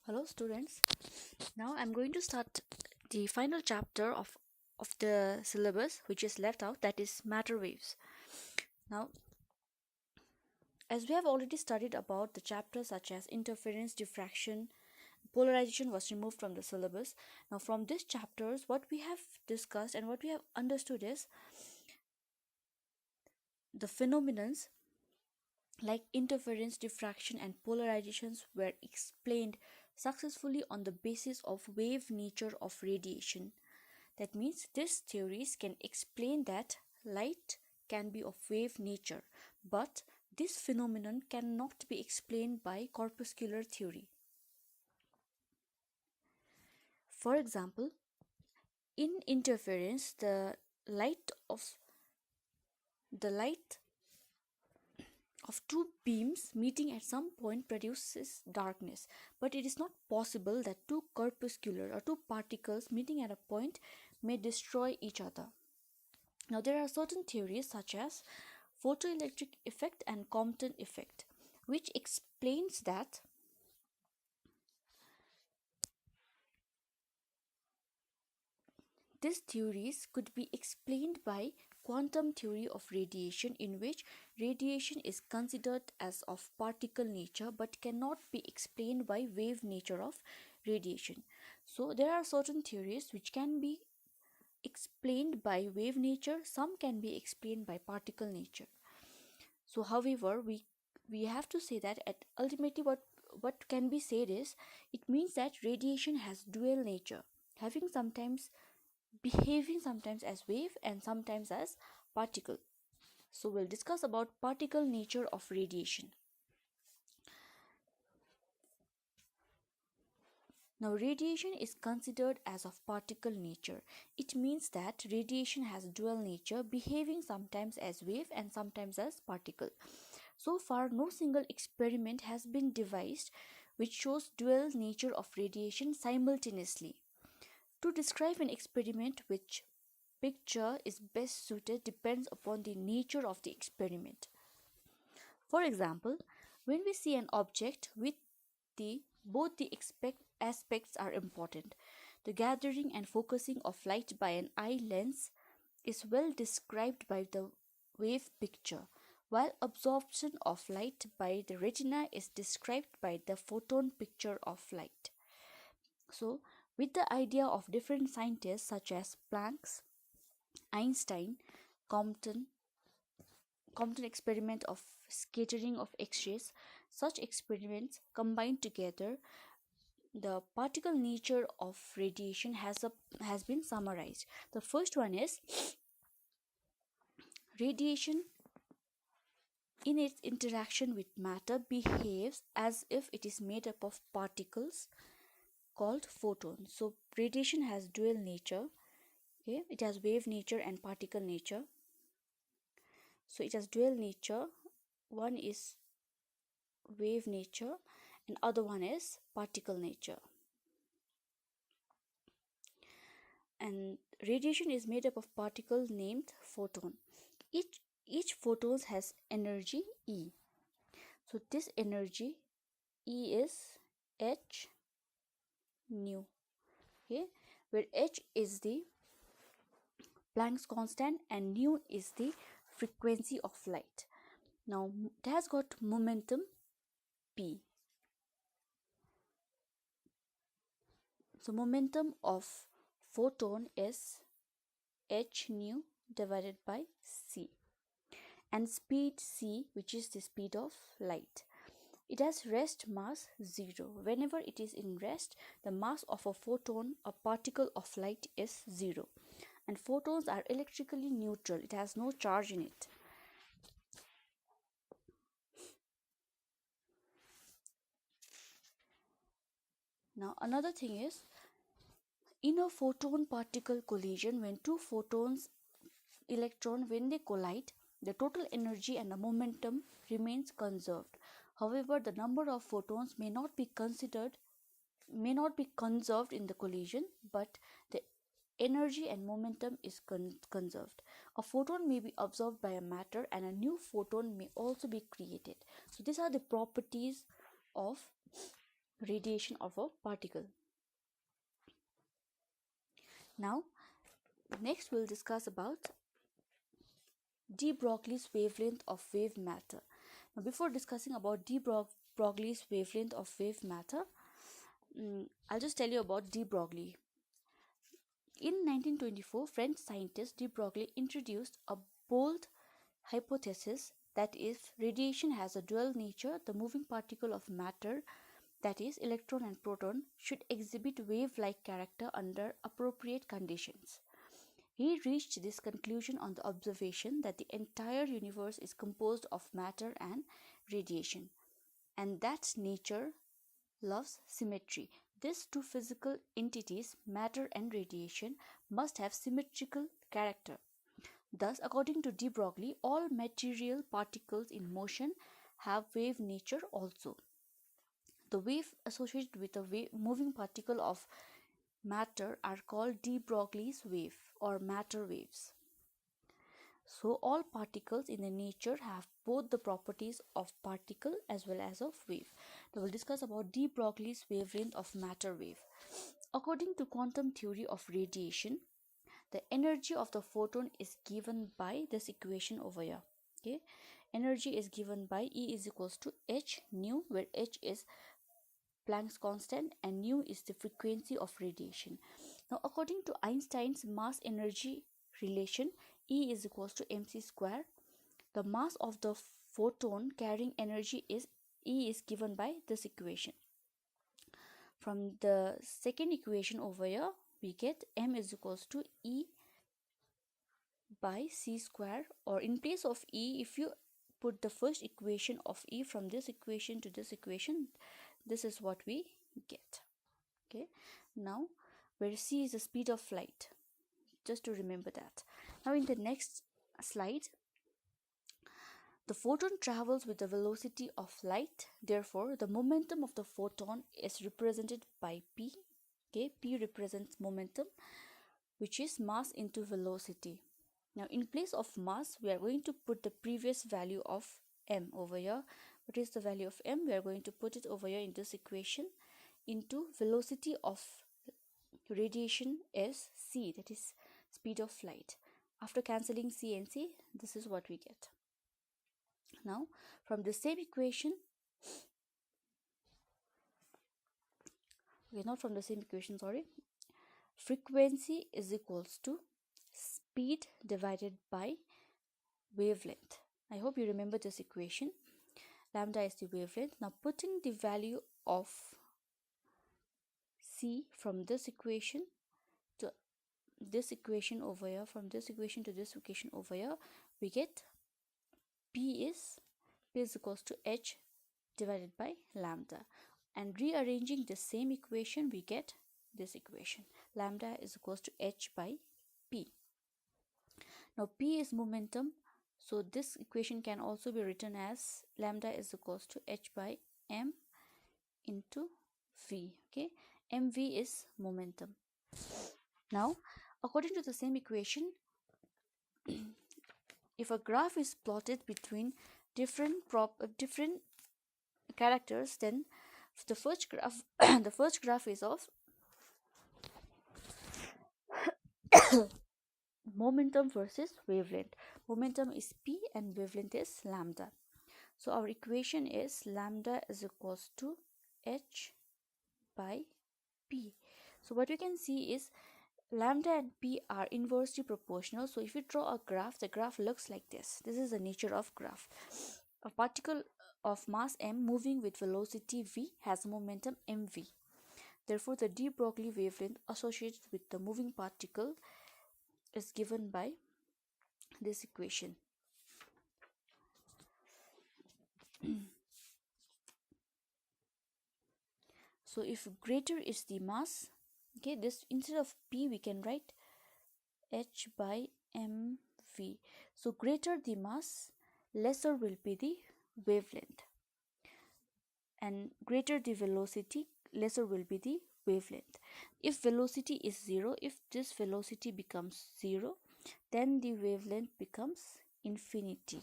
Hello students. Now I'm going to start the final chapter of the syllabus which is left out, that is matter waves. Now, as we have already studied about the chapters such as interference, diffraction, polarization was removed from the syllabus. Now from these chapters what we have discussed and what we have understood is the phenomenons like interference, diffraction and polarizations were explained successfully on the basis of wave nature of radiation. That means these theories can explain that light can be of wave nature, but this phenomenon cannot be explained by corpuscular theory. For example, in interference, light of the light of two beams meeting at some point produces darkness, but it is not possible that two corpuscular or two particles meeting at a point may destroy each other. Now there are certain theories such as photoelectric effect and Compton effect, which explains that these theories could be explained by quantum theory of radiation, in which radiation is considered as of particle nature but cannot be explained by wave nature of radiation. So there are certain theories which can be explained by wave nature, some can be explained by particle nature. So however, we have to say that at ultimately what can be said is, it means that radiation has dual nature, having sometimes behaving sometimes as wave and sometimes as particle. So we'll discuss about particle nature of radiation. Now radiation is considered as of particle nature. It means that radiation has dual nature, behaving sometimes as wave and sometimes as particle. So far no single experiment has been devised which shows dual nature of radiation simultaneously. To describe an experiment which picture is best suited depends upon the nature of the experiment. For example, when we see an object with both the aspects are important. The gathering and focusing of light by an eye lens is well described by the wave picture, while absorption of light by the retina is described by the photon picture of light. So, with the idea of different scientists such as Planck, Einstein, Compton, Compton experiment of scattering of X-rays, such experiments combined together, the particle nature of radiation has been summarized. The first one is radiation in its interaction with matter behaves as if it is made up of particles called photons. So radiation has dual nature. Okay, it has wave nature and particle nature. So it has dual nature. One is wave nature and other one is particle nature. And radiation is made up of particles named photon. Each photon has energy E. So this energy E is h nu. Okay, where h is the Planck's constant and nu is the frequency of light. Now it has got momentum p. So momentum of photon is h nu divided by c, and speed c, which is the speed of light. It has rest mass 0. Whenever it is in rest, the mass of a photon, a particle of light, is 0. And photons are electrically neutral. It has no charge in it. Now another thing is, in a photon particle collision, when two photons electron, when they collide, the total energy and the momentum remains conserved. However, the number of photons may not be conserved in the collision, but the energy and momentum is conserved. A photon may be absorbed by a matter and a new photon may also be created. So these are the properties of radiation of a particle. Now, next we'll discuss about de Broglie's wavelength of wave matter. Now, before discussing about de Broglie's wavelength of wave matter, I'll just tell you about de Broglie. In 1924, French scientist de Broglie introduced a bold hypothesis that if radiation has a dual nature, the moving particle of matter, that is, electron and proton, should exhibit wave-like character under appropriate conditions. He reached this conclusion on the observation that the entire universe is composed of matter and radiation, and that nature loves symmetry. These two physical entities, matter and radiation, must have symmetrical character. Thus, according to de Broglie, all material particles in motion have wave nature also. The wave associated with a moving particle of matter are called de Broglie's wave or matter waves. So all particles in the nature have both the properties of particle as well as of wave. Now we'll discuss about de Broglie's wavelength of matter wave. According to quantum theory of radiation, the energy of the photon is given by this equation over here. Okay, energy is given by E is equals to h nu, where h is Planck's constant and nu is the frequency of radiation. Now, according to Einstein's mass energy relation, E is equals to mc square. The mass of the photon carrying energy is E is given by this equation. From the second equation over here, we get m is equals to E by c square, or in place of E, if you put the first equation of E from this equation to this equation, this is what we get. Okay, now where c is the speed of light, just to remember that. Now in the next slide, the photon travels with the velocity of light, therefore the momentum of the photon is represented by p. Okay, p represents momentum, which is mass into velocity. Now in place of mass, we are going to put the previous value of m over here. What is the value of m? We are going to put it over here in this equation into velocity of radiation is c, that is speed of light. After cancelling c and c, this is what we get. Now from the same equation, okay, not from the same equation, sorry, frequency is equals to speed divided by wavelength. I hope you remember this equation. Lambda is the wavelength. Now putting the value of c from this equation to this equation over here, from this equation to this equation over here, we get p is equals to h divided by lambda. And rearranging the same equation, we get this equation. Lambda is equals to h by p. Now p is momentum, so this equation can also be written as lambda is equals to h by m into v. Okay, mv is momentum. Now according to the same equation, if a graph is plotted between different characters, then the first graph the first graph is of momentum versus wavelength. Momentum is p and wavelength is lambda. So our equation is lambda is equals to h by p. So what you can see is lambda and p are inversely proportional. So if you draw a graph, the graph looks like this. This is the nature of graph. A particle of mass m moving with velocity v has momentum mv. Therefore, the de Broglie wavelength associated with the moving particle is given by this equation. So if greater is the mass, okay, this instead of p we can write h by mv. So greater the mass, lesser will be the wavelength, and greater the velocity, lesser will be the wavelength. If velocity is 0, if this velocity becomes 0, then the wavelength becomes infinity.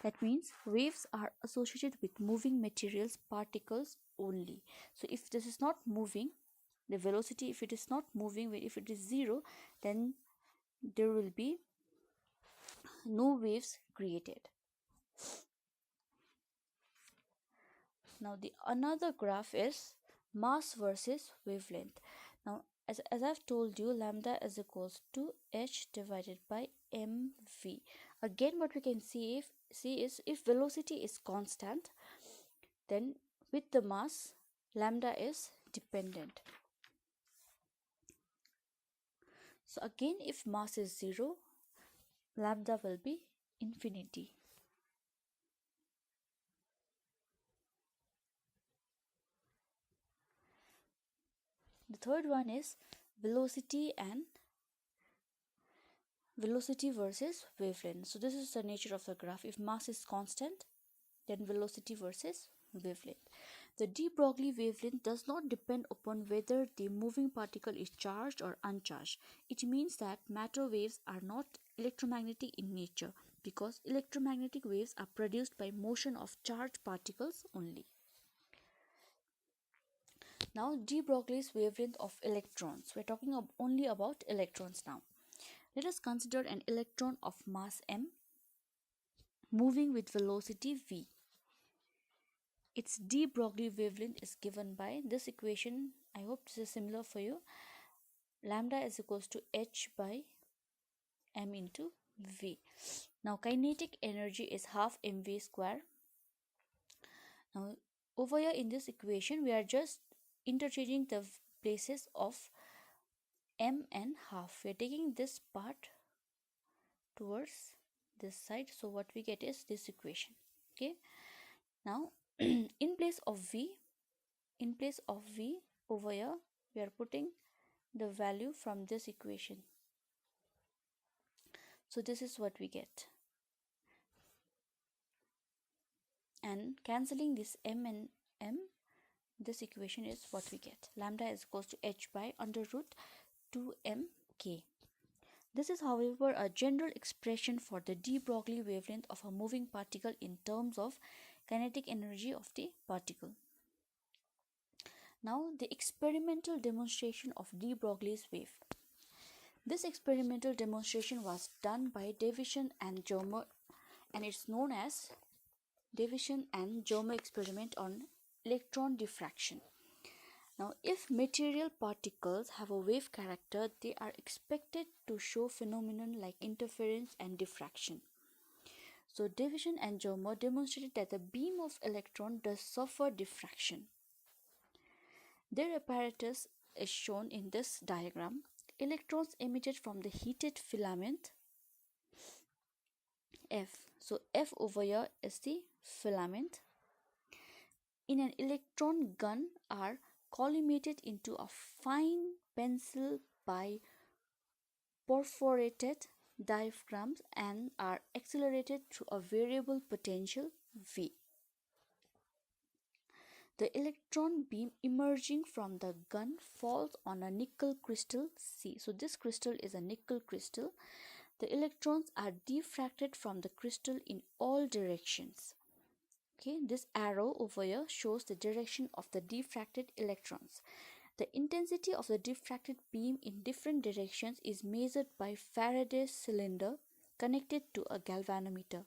That means waves are associated with moving materials, particles only. So if this is not moving, the velocity, if it is not moving, if it is zero, then there will be no waves created. Now the another graph is mass versus wavelength. Now as I've told you, lambda is equals to h divided by mv. Again, what we can see is if velocity is constant, then with the mass, lambda is dependent. So again, if mass is 0, lambda will be infinity. The third one is velocity versus wavelength. So this is the nature of the graph. If mass is constant, then velocity versus wavelength. The de Broglie wavelength does not depend upon whether the moving particle is charged or uncharged. It means that matter waves are not electromagnetic in nature, because electromagnetic waves are produced by motion of charged particles only. Now, de Broglie's wavelength of electrons. We're talking only about electrons now. Let us consider an electron of mass m moving with velocity v. Its de Broglie wavelength is given by this equation. I hope this is similar for you. Lambda is equals to h by m into v. Now kinetic energy is half mv square. Now over here in this equation, we are just interchanging the places of m and half. We are taking this part towards this side, so what we get is this equation. Okay, now in place of v over here, we are putting the value from this equation. So this is what we get, and cancelling this m and m, this equation is what we get. Lambda is equals to h by under root 2mk. This is, however, a general expression for the de Broglie wavelength of a moving particle in terms of kinetic energy of the particle. Now, the experimental demonstration of de Broglie's wave. This experimental demonstration was done by Diffraction and Germa, and it's known as Diffraction and Germa experiment on electron diffraction. Now, if material particles have a wave character, they are expected to show phenomena like interference and diffraction. So, Diffraction and Germa demonstrated that the beam of electron does suffer diffraction. Their apparatus is shown in this diagram. Electrons emitted from the heated filament F. So F over here is the filament. In an electron gun are collimated into a fine pencil by perforated diaphragms and are accelerated through a variable potential V. The electron beam emerging from the gun falls on a nickel crystal C. So this crystal is a nickel crystal. The electrons are diffracted from the crystal in all directions. Okay, this arrow over here shows the direction of the diffracted electrons. The intensity of the diffracted beam in different directions is measured by Faraday's cylinder connected to a galvanometer,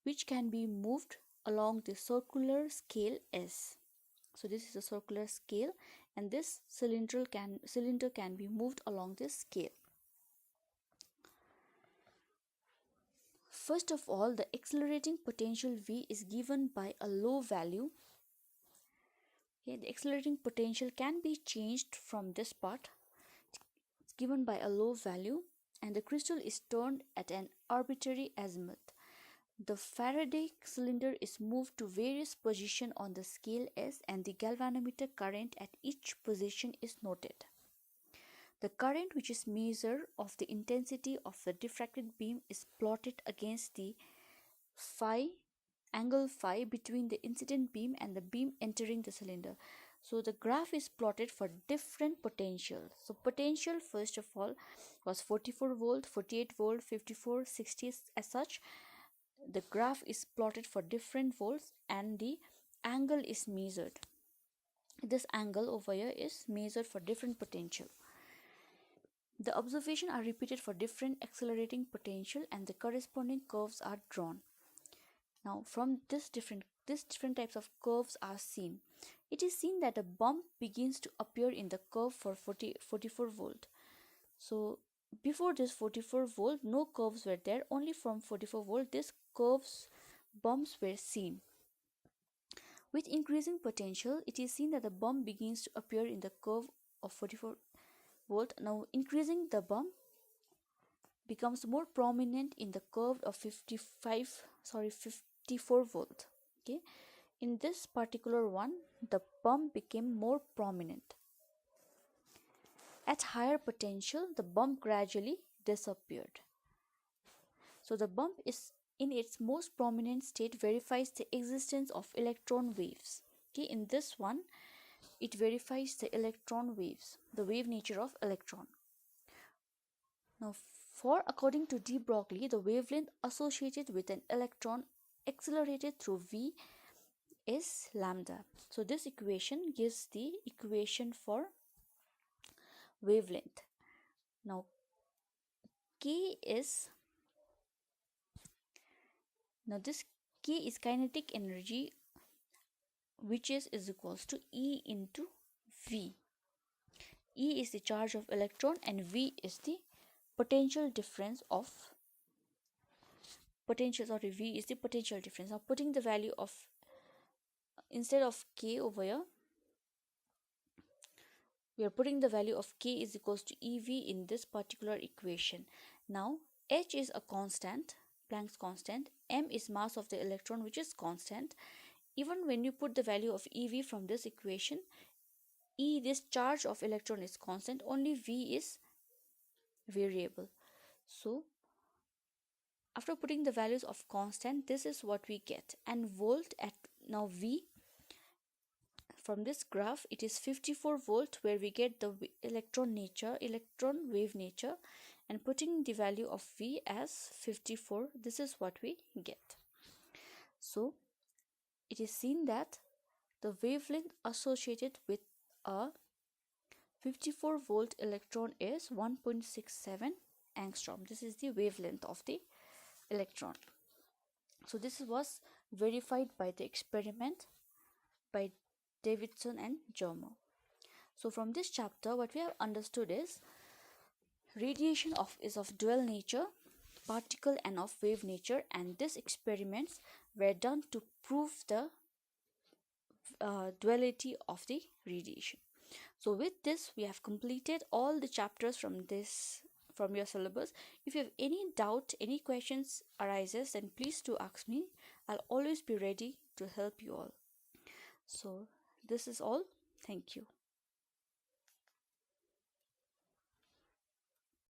which can be moved along the circular scale S. So this is a circular scale, and this cylinder can be moved along this scale. First of all, the accelerating potential V is given by a low value. Okay, the accelerating potential can be changed from this part. It's given by a low value, and the crystal is turned at an arbitrary azimuth. The Faraday cylinder is moved to various positions on the scale S, and the galvanometer current at each position is noted. The current, which is measure of the intensity of the diffracted beam, is plotted against the angle phi between the incident beam and the beam entering the cylinder. So the graph is plotted for different potentials. So potential, first of all, was 44 volt, 48 volt, 54, 60 as such. the graph is plotted for different volts and the angle is measured. This angle over here is measured for different potential. The observations are repeated for different accelerating potential and the corresponding curves are drawn. Now from this different types of curves are seen. It is seen that a bump begins to appear in the curve for 44 volt. So before this 44 volt, no curves were there. Only from 44 volt, these curves bumps were seen. With increasing potential, it is seen that the bump begins to appear in the curve of 44 volt. Now increasing, the bump becomes more prominent in the curve of 54 volt. Okay, in this particular one, the bump became more prominent. At higher potential, the bump gradually disappeared. So the bump is in its most prominent state verifies the existence of electron waves. Okay, in this one, it verifies the electron waves, the wave nature of electron. Now, according to de Broglie, the wavelength associated with an electron accelerated through V is lambda. So this equation gives the equation for wavelength. Now this K is kinetic energy, which is equals to E into V. E is the charge of electron and V is the potential difference of V is the potential difference. Now putting the value of, instead of K over here, we are putting the value of K is equals to EV in this particular equation. Now H is a constant, Planck's constant. M is mass of the electron, which is constant. Even when you put the value of EV from this equation, this charge of electron is constant, only V is variable. So after putting the values of constant, this is what we get. And volt at now V, from this graph, it is 54 volt, where we get the electron wave nature, and putting the value of V as 54, this is what we get. So it is seen that the wavelength associated with a 54 volt electron is 1.67 angstrom. This is the wavelength of the electron. So this was verified by the experiment by Davidson and Germa. So from this chapter, what we have understood is radiation is of dual nature, particle and of wave nature, and these experiments were done to prove the duality of the radiation. So with this, we have completed all the chapters from your syllabus. If you have any doubt, any questions arises, then please do ask me. I'll always be ready to help you all. So this is all. Thank you.